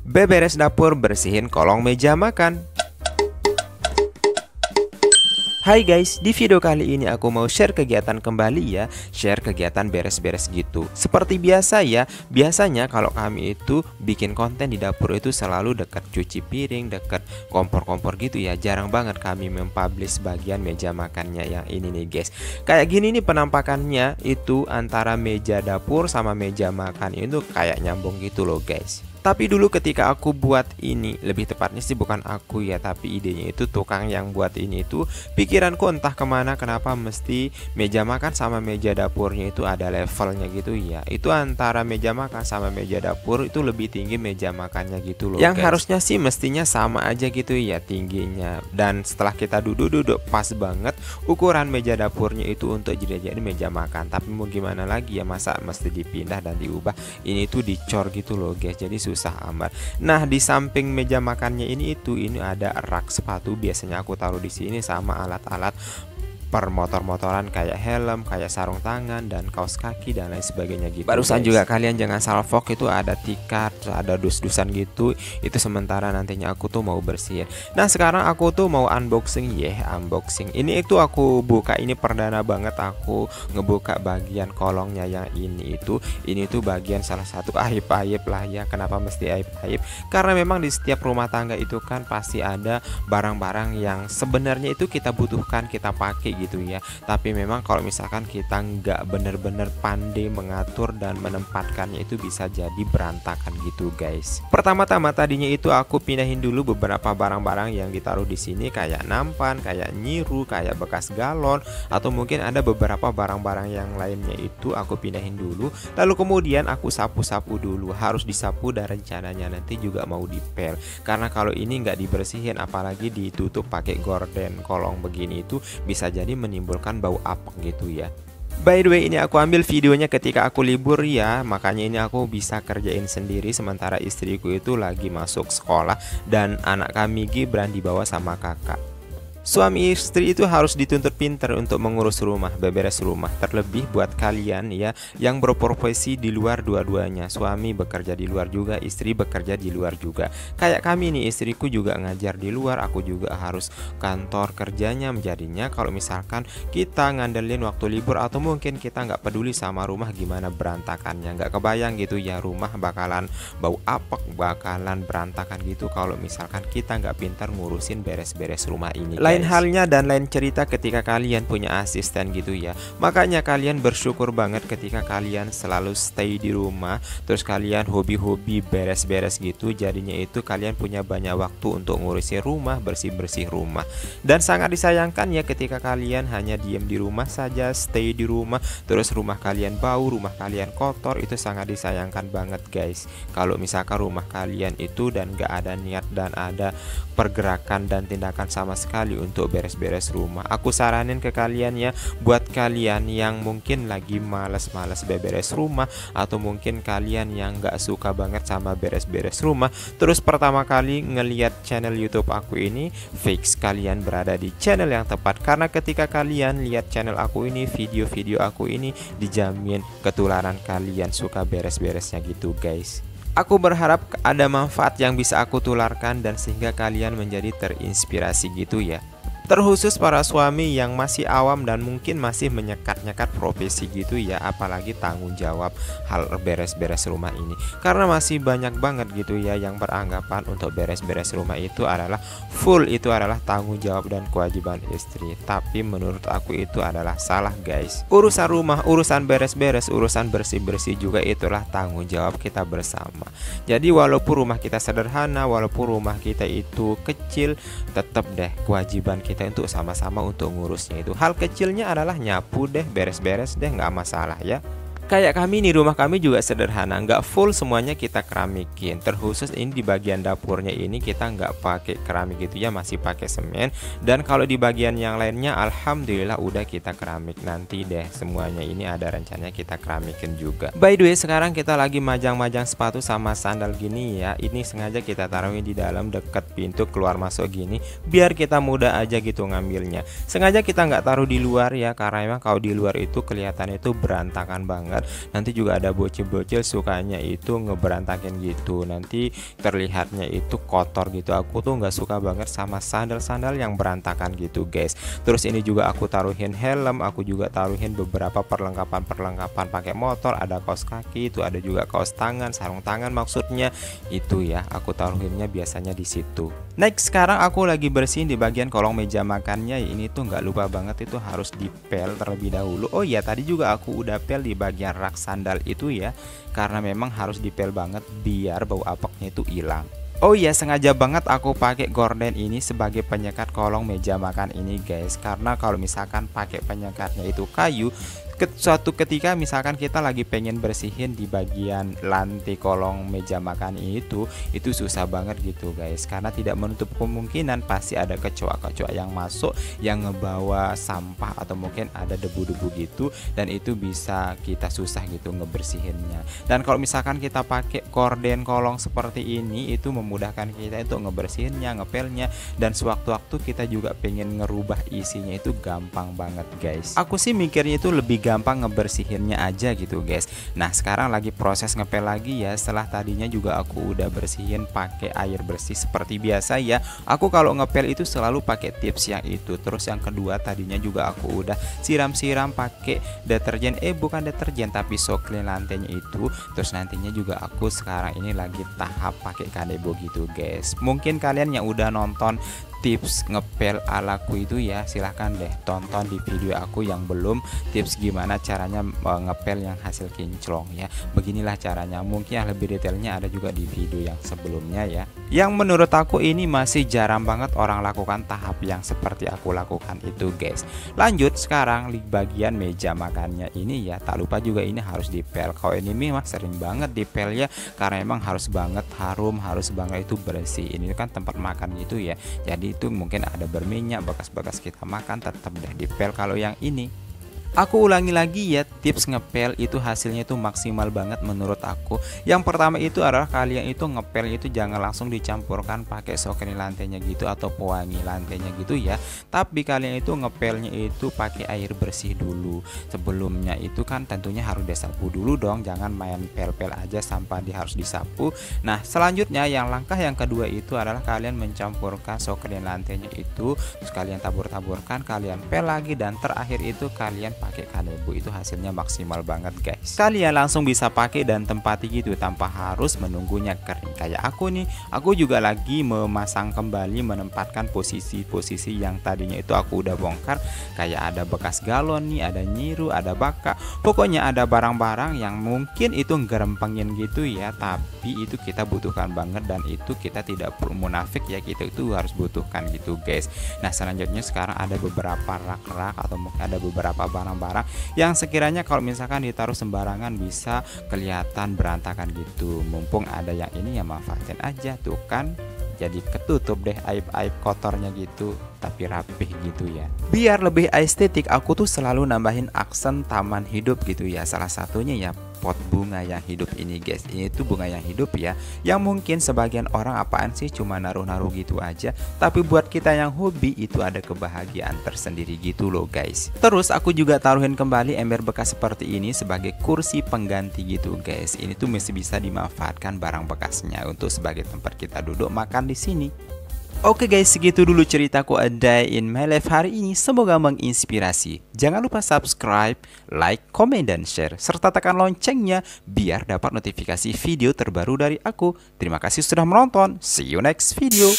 Beberes dapur, bersihin kolong meja makan. Hai guys, di video kali ini aku mau share kegiatan kembali ya. Share kegiatan beres-beres gitu. Seperti biasa ya, biasanya kalau kami itu bikin konten di dapur itu selalu dekat cuci piring, dekat kompor-kompor gitu ya. Jarang banget kami mempublish bagian meja makannya yang ini nih guys. Kayak gini nih penampakannya, itu antara meja dapur sama meja makan itu kayak nyambung gitu loh guys. Tapi dulu ketika aku buat ini, lebih tepatnya sih bukan aku ya, tapi idenya itu tukang yang buat ini itu, pikiranku entah kemana kenapa mesti meja makan sama meja dapurnya itu ada levelnya gitu ya. Itu antara meja makan sama meja dapur itu lebih tinggi meja makannya gitu loh yang guys. Harusnya sih mestinya sama aja gitu ya tingginya. Dan setelah kita duduk-duduk pas banget ukuran meja dapurnya itu untuk jadi meja makan. Tapi mau gimana lagi ya, masa mesti dipindah dan diubah. Ini tuh dicor gitu loh guys, jadi susah amat. Nah, di samping meja makannya ini ada rak sepatu, biasanya aku taruh di sini sama alat-alat per motor-motoran kayak helm, kayak sarung tangan dan kaos kaki dan lain sebagainya gitu. Barusan juga kalian jangan salfok, itu ada tikar, ada dus-dusan gitu. Itu sementara nantinya aku tuh mau bersihin. Nah, sekarang aku tuh mau unboxing unboxing. Ini itu aku buka, ini perdana banget aku ngebuka bagian kolongnya yang ini tuh bagian salah satu aib-aib lah ya. Kenapa mesti aib-aib? Karena memang di setiap rumah tangga itu kan pasti ada barang-barang yang sebenarnya itu kita butuhkan, kita pakai gitu ya. Tapi memang kalau misalkan kita nggak bener-bener pandai mengatur dan menempatkannya itu bisa jadi berantakan gitu guys. Pertama-tama tadinya itu aku pindahin dulu beberapa barang-barang yang ditaruh di sini kayak nampan, kayak nyiru, kayak bekas galon, atau mungkin ada beberapa barang-barang yang lainnya itu aku pindahin dulu. Lalu kemudian aku sapu-sapu dulu. Harus disapu dan rencananya nanti juga mau dipel. Karena kalau ini nggak dibersihin apalagi ditutup pakai gorden kolong begini itu bisa jadi menimbulkan bau apek gitu ya. By the way, ini aku ambil videonya ketika aku libur ya, makanya ini aku bisa kerjain sendiri sementara istriku itu lagi masuk sekolah dan anak kami Gibran dibawa sama kakak. Suami istri itu harus dituntut pintar untuk mengurus rumah, beberes rumah. Terlebih buat kalian ya yang berprofesi di luar dua-duanya. Suami bekerja di luar juga, istri bekerja di luar juga. Kayak kami nih, istriku juga ngajar di luar, aku juga harus kantor kerjanya. Menjadinya kalau misalkan kita ngandelin waktu libur atau mungkin kita nggak peduli sama rumah gimana berantakannya, nggak kebayang gitu ya, rumah bakalan bau apek, bakalan berantakan gitu kalau misalkan kita nggak pintar ngurusin beres-beres rumah ini. Lain halnya dan lain cerita ketika kalian punya asisten gitu ya. Makanya kalian bersyukur banget ketika kalian selalu stay di rumah, terus kalian hobi-hobi beres-beres gitu. Jadinya itu kalian punya banyak waktu untuk ngurusin rumah, bersih-bersih rumah. Dan sangat disayangkan ya ketika kalian hanya diem di rumah saja, stay di rumah, terus rumah kalian bau, rumah kalian kotor. Itu sangat disayangkan banget guys. Kalau misalkan rumah kalian itu dan gak ada niat dan ada pergerakan dan tindakan sama sekali untuk beres-beres rumah, aku saranin ke kalian ya, buat kalian yang mungkin lagi males-males beberes rumah, atau mungkin kalian yang gak suka banget sama beres-beres rumah, terus pertama kali ngeliat channel YouTube aku ini, fix kalian berada di channel yang tepat. Karena ketika kalian lihat channel aku ini, video-video aku ini, dijamin ketularan kalian suka beres-beresnya gitu guys. Aku berharap ada manfaat yang bisa aku tularkan dan sehingga kalian menjadi terinspirasi gitu ya. Terkhusus para suami yang masih awam dan mungkin masih menyekat-nyekat profesi gitu ya, apalagi tanggung jawab hal beres-beres rumah ini. Karena masih banyak banget gitu ya yang beranggapan untuk beres-beres rumah itu adalah full, itu adalah tanggung jawab dan kewajiban istri. Tapi menurut aku itu adalah salah guys. Urusan rumah, urusan beres-beres, urusan bersih-bersih juga itulah tanggung jawab kita bersama. Jadi walaupun rumah kita sederhana, walaupun rumah kita itu kecil, tetap deh kewajiban kita untuk sama-sama untuk ngurusnya itu. Hal kecilnya adalah nyapu deh, beres-beres deh, nggak masalah ya. Kayak kami nih, rumah kami juga sederhana, nggak full semuanya kita keramikin. Terkhusus ini di bagian dapurnya ini kita nggak pakai keramik gitu ya, masih pakai semen. Dan kalau di bagian yang lainnya alhamdulillah udah kita keramik. Nanti deh semuanya ini ada rencananya kita keramikin juga. By the way, sekarang kita lagi majang-majang sepatu sama sandal gini ya. Ini sengaja kita taruhin di dalam dekat pintu keluar masuk gini, biar kita mudah aja gitu ngambilnya. Sengaja kita nggak taruh di luar ya, karena emang kalau di luar itu kelihatannya itu berantakan banget. kan. Nanti juga ada bocil-bocil sukanya itu ngeberantakin gitu, nanti terlihatnya itu kotor gitu. Aku tuh nggak suka banget sama sandal-sandal yang berantakan gitu guys. Terus ini juga aku taruhin helm, aku juga taruhin beberapa perlengkapan pakai motor, ada kaos kaki, itu ada juga kaos tangan, sarung tangan maksudnya itu ya. Aku taruhinnya biasanya di situ. Next, sekarang aku lagi bersihin di bagian kolong meja makannya. Ini tuh nggak lupa banget itu harus dipel terlebih dahulu. Oh iya, tadi juga aku udah pel di bagian rak sandal itu ya, karena memang harus dipel banget biar bau apeknya itu hilang. Oh iya, sengaja banget aku pakai gorden ini sebagai penyekat kolong meja makan ini guys, karena kalau misalkan pakai penyekatnya itu kayu, suatu ketika misalkan kita lagi pengen bersihin di bagian lantai kolong meja makan itu susah banget gitu guys, karena tidak menutup kemungkinan pasti ada kecoa-kecoa yang masuk yang ngebawa sampah atau mungkin ada debu-debu gitu, dan itu bisa kita susah gitu ngebersihinnya. Dan kalau misalkan kita pakai gorden kolong seperti ini, itu memudahkan kita untuk ngebersihinnya, ngepelnya, dan sewaktu-waktu kita juga pengen ngerubah isinya itu gampang banget guys. Aku sih mikirnya itu lebih gampang ngebersihinnya aja gitu guys. Nah, sekarang lagi proses ngepel lagi ya. Setelah tadinya juga aku udah bersihin pakai air bersih seperti biasa ya. Aku kalau ngepel itu selalu pakai tips yang itu. Terus yang kedua, tadinya juga aku udah siram-siram pakai deterjen, bukan deterjen tapi Soklin lantainya itu. Terus nantinya juga aku sekarang ini lagi tahap pakai Kanebo gitu guys. Mungkin kalian yang udah nonton tips ngepel alaku itu ya, silahkan deh tonton di video aku yang belum, tips gimana caranya ngepel yang hasil kinclong ya. Beginilah caranya, mungkin yang lebih detailnya ada juga di video yang sebelumnya ya, yang menurut aku ini masih jarang banget orang lakukan tahap yang seperti aku lakukan itu guys. Lanjut, sekarang di bagian meja makannya ini ya, tak lupa juga ini harus dipel. Kalau ini mah sering banget dipel ya, karena emang harus banget harum, harus banget itu bersih. Ini kan tempat makan gitu ya, jadi itu mungkin ada berminyak, bekas-bekas kita makan, tetap deh dipel. Kalau yang ini aku ulangi lagi ya, tips ngepel itu hasilnya itu maksimal banget menurut aku. Yang pertama itu adalah kalian itu ngepel itu jangan langsung dicampurkan pakai Soklin lantainya gitu atau pewangi lantainya gitu ya, tapi kalian itu ngepelnya itu pakai air bersih dulu. Sebelumnya itu kan tentunya harus disapu dulu dong, jangan main pel-pel aja sampai harus disapu. Nah, selanjutnya yang langkah yang kedua itu adalah kalian mencampurkan Soklin lantainya itu, terus kalian tabur-taburkan, kalian pel lagi, dan terakhir itu kalian pakai Kanebo. Itu hasilnya maksimal banget guys. Kalian langsung bisa pakai dan tempati gitu tanpa harus menunggunya kering. Kayak aku nih, aku juga lagi memasang kembali, menempatkan posisi-posisi yang tadinya itu aku udah bongkar. Kayak ada bekas galon nih, ada nyiru, ada baka, pokoknya ada barang-barang yang mungkin itu ngerempengin gitu ya, tapi itu kita butuhkan banget, dan itu kita tidak perlu munafik ya, kita itu harus butuhkan gitu guys. Nah, selanjutnya sekarang ada beberapa rak-rak atau mungkin ada beberapa barang yang sekiranya kalau misalkan ditaruh sembarangan bisa kelihatan berantakan gitu. Mumpung ada yang ini ya manfaatin aja tuh kan, jadi ketutup deh aib-aib kotornya gitu, tapi rapih gitu ya. Biar lebih estetik, aku tuh selalu nambahin aksen taman hidup gitu ya. Salah satunya ya pot bunga yang hidup ini guys. Ini tuh bunga yang hidup ya, yang mungkin sebagian orang apaan sih cuma naruh-naruh gitu aja, tapi buat kita yang hobi itu ada kebahagiaan tersendiri gitu loh guys. Terus aku juga taruhin kembali ember bekas seperti ini sebagai kursi pengganti gitu guys. Ini tuh masih bisa dimanfaatkan barang bekasnya untuk sebagai tempat kita duduk makan di sini. Oke guys, segitu dulu ceritaku A Day in My Life hari ini. Semoga menginspirasi. Jangan lupa subscribe, like, komen, dan share, serta tekan loncengnya biar dapat notifikasi video terbaru dari aku. Terima kasih sudah menonton. See you next video.